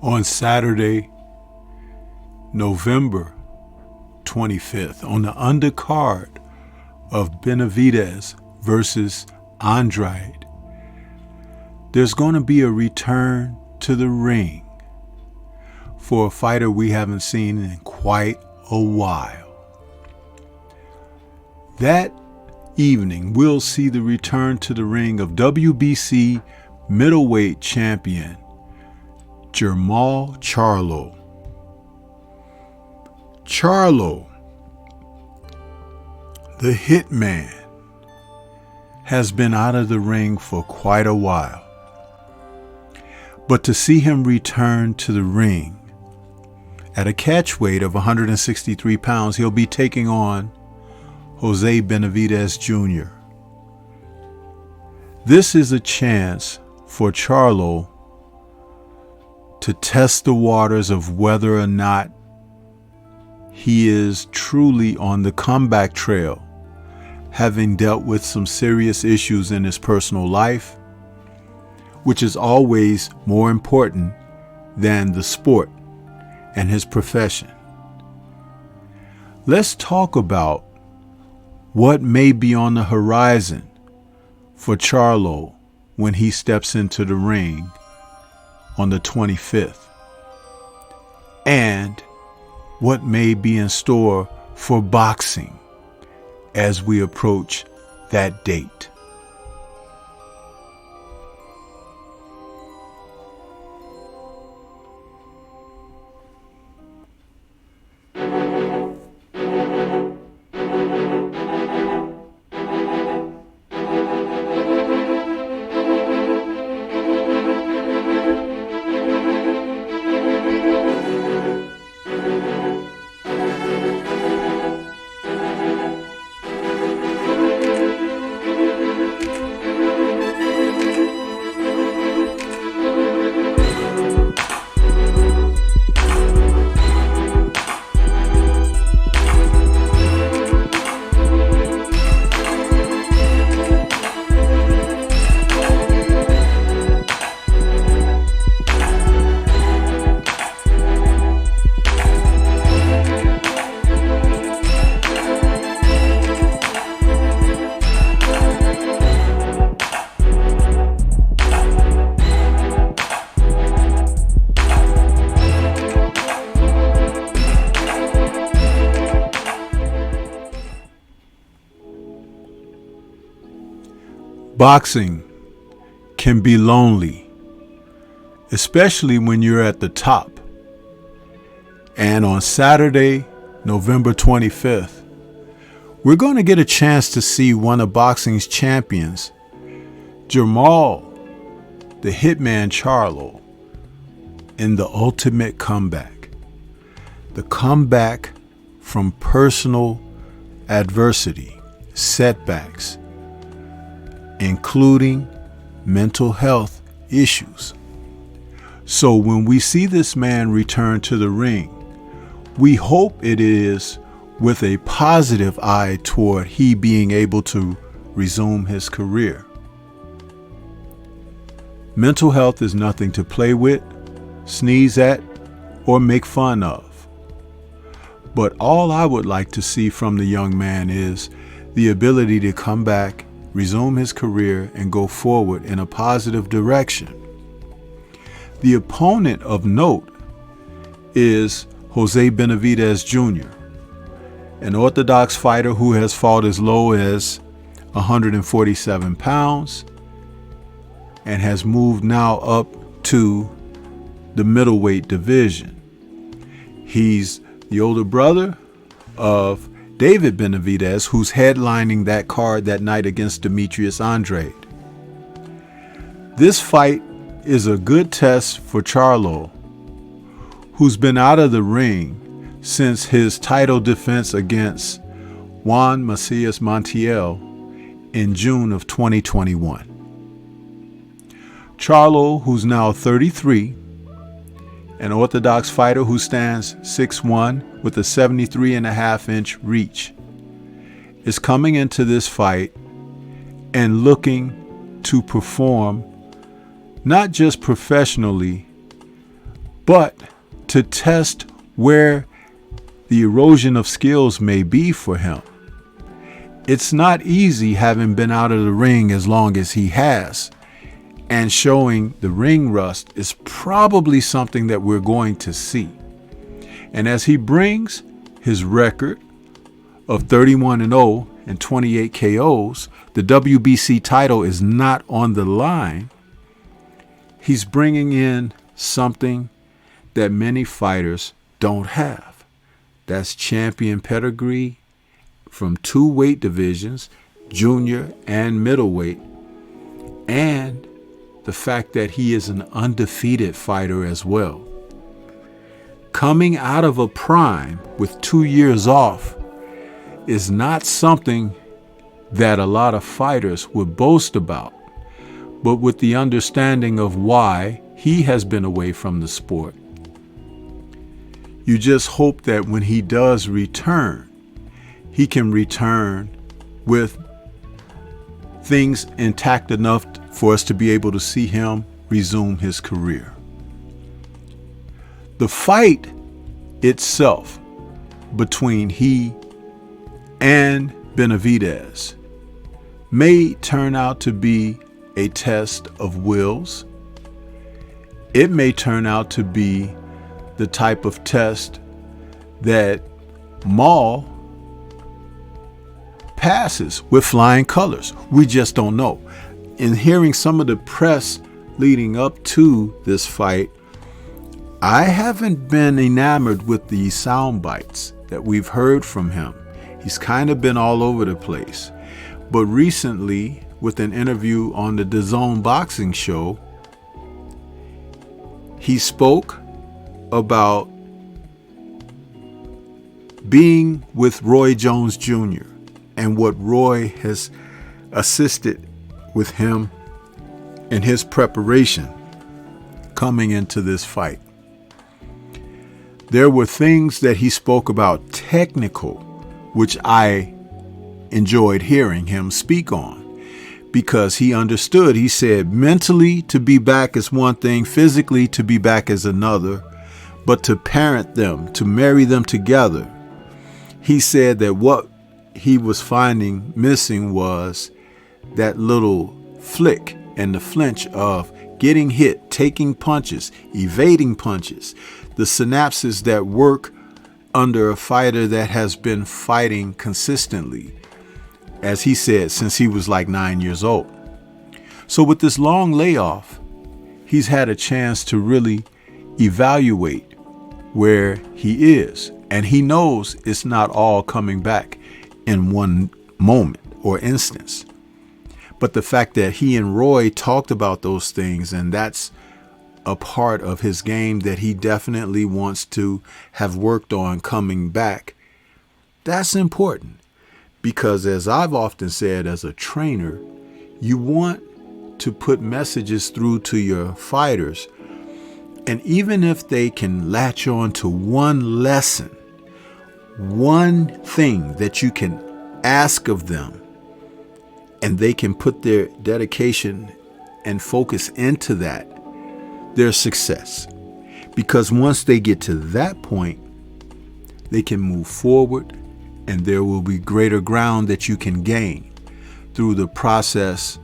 on Saturday, November 25th, on the undercard of Benavidez versus Andrade, there's going to be a return to the ring for a fighter we haven't seen in quite a while. That evening, we'll see the return to the ring of WBC middleweight champion Jermall Charlo. Charlo, the hitman, has been out of the ring for quite a while. But to see him return to the ring at a catch weight of 163 pounds, he'll be taking on Jose Benavidez Jr. This is a chance for Charlo to test the waters of whether or not he is truly on the comeback trail, having dealt with some serious issues in his personal life, which is always more important than the sport and his profession. Let's talk about what may be on the horizon for Charlo when he steps into the ring on the 25th, and what may be in store for boxing as we approach that date. Boxing can be lonely, especially when you're at the top. And on Saturday, November 25th, we're going to get a chance to see one of boxing's champions, Jermall, the Hitman Charlo, in the ultimate comeback. The comeback from personal adversity, setbacks, including mental health issues. So when we see this man return to the ring, we hope it is with a positive eye toward he being able to resume his career. Mental health is nothing to play with, sneeze at, or make fun of. But all I would like to see from the young man is the ability to come back, resume his career, and go forward in a positive direction. The opponent of note is Jose Benavidez Jr., an orthodox fighter who has fought as low as 147 pounds and has moved now up to the middleweight division. He's the older brother of David Benavidez, who's headlining that card that night against Demetrius Andrade. This fight is a good test for Charlo, who's been out of the ring since his title defense against Juan Macias Montiel in June of 2021. Charlo, who's now 33, an orthodox fighter who stands 6'1" with a 73.5-inch reach, is coming into this fight and looking to perform not just professionally, But to test where the erosion of skills may be for him, it's not easy having been out of the ring as long as he has, and showing the ring rust is probably something that we're going to see. And as he brings his record of 31-0 and 28 KOs, the WBC title is not on the line. He's bringing in something that many fighters don't have. That's champion pedigree from 2 weight divisions, junior and middleweight, and the fact that he is an undefeated fighter as well. Coming out of a prime with 2 years off is not something that a lot of fighters would boast about, but with the understanding of why he has been away from the sport, you just hope that when he does return, he can return with things intact enough for us to be able to see him resume his career. The fight itself between he and Benavidez may turn out to be a test of wills. It may turn out to be the type of test that Maul passes with flying colors. We just don't know. In hearing some of the press leading up to this fight, I haven't been enamored with the sound bites that we've heard from him. He's kind of been all over the place. But recently, with an interview on the DAZN boxing show, he spoke about being with Roy Jones Jr. and what Roy has assisted with him in his preparation coming into this fight. There were things that he spoke about technical, which I enjoyed hearing him speak on, because he understood. He said mentally to be back is one thing, physically to be back is another, but to parent them, to marry them together. He said that what he was finding missing was that little flick and the flinch of getting hit, taking punches, evading punches, the synapses that work under a fighter that has been fighting consistently, as he said, since he was like 9 years old. So with this long layoff, he's had a chance to really evaluate where he is. And he knows it's not all coming back in one moment or instance. But the fact that he and Roy talked about those things, and that's a part of his game that he definitely wants to have worked on coming back, that's important. Because as I've often said as a trainer, you want to put messages through to your fighters. And even if they can latch on to one lesson, one thing that you can ask of them, and they can put their dedication and focus into that, their success. Because once they get to that point, they can move forward, and there will be greater ground that you can gain through the process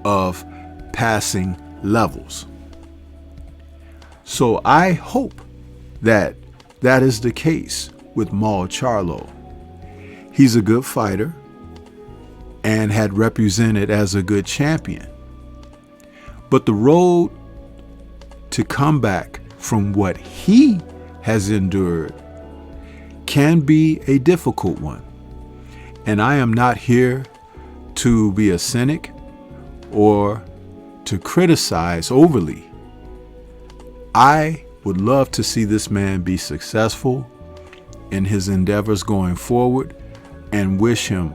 of passing levels. So I hope that that is the case with Jermall Charlo. He's a good fighter and had represented as a good champion. But the road to come back from what he has endured can be a difficult one. And I am not here to be a cynic or to criticize overly. I would love to see this man be successful in his endeavors going forward, and wish him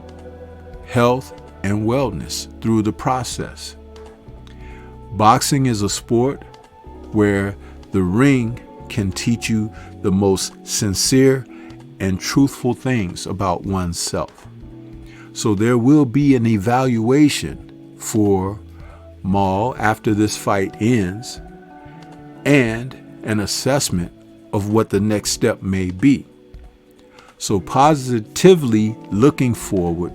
health and wellness through the process. Boxing is a sport where the ring can teach you the most sincere and truthful things about oneself. So there will be an evaluation for Maul after this fight ends. And an assessment of what the next step may be. So positively looking forward,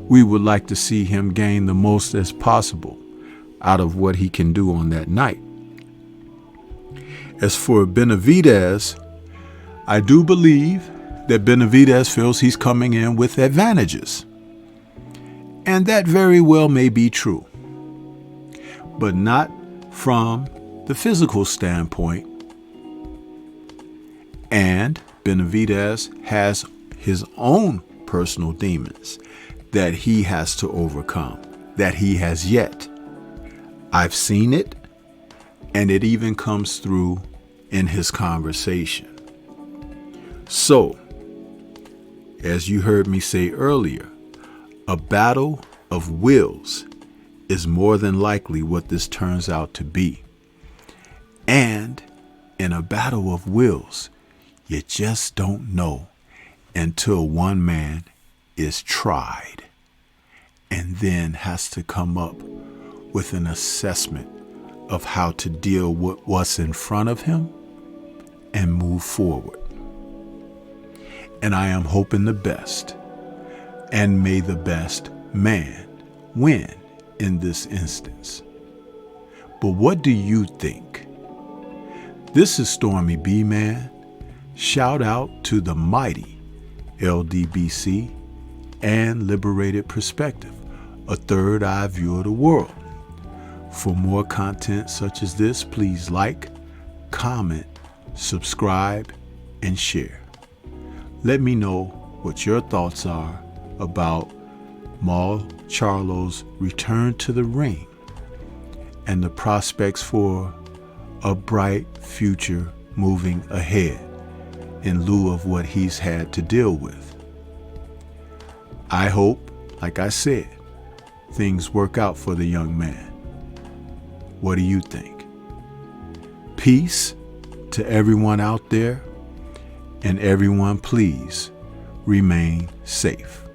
we would like to see him gain the most as possible out of what he can do on that night. As for Benavidez, I do believe that Benavidez feels he's coming in with advantages. And that very well may be true, but not from the physical standpoint. And Benavidez has his own personal demons that he has to overcome, that he has yet. I've seen it, and it even comes through in his conversation. So, as you heard me say earlier, a battle of wills is more than likely what this turns out to be. And in a battle of wills, you just don't know until one man is tried and then has to come up with an assessment of how to deal with what's in front of him and move forward. And I am hoping the best, and may the best man win in this instance. But what do you think? This is Stormy B, man. Shout out to the mighty LDBC and Liberated Perspective, a third eye view of the world. For more content such as this, please like, comment, subscribe, and share. Let me know what your thoughts are about Jermall Charlo's return to the ring and the prospects for a bright future moving ahead in lieu of what he's had to deal with. I hope, like I said, things work out for the young man. What do you think? Peace to everyone out there, and everyone please remain safe.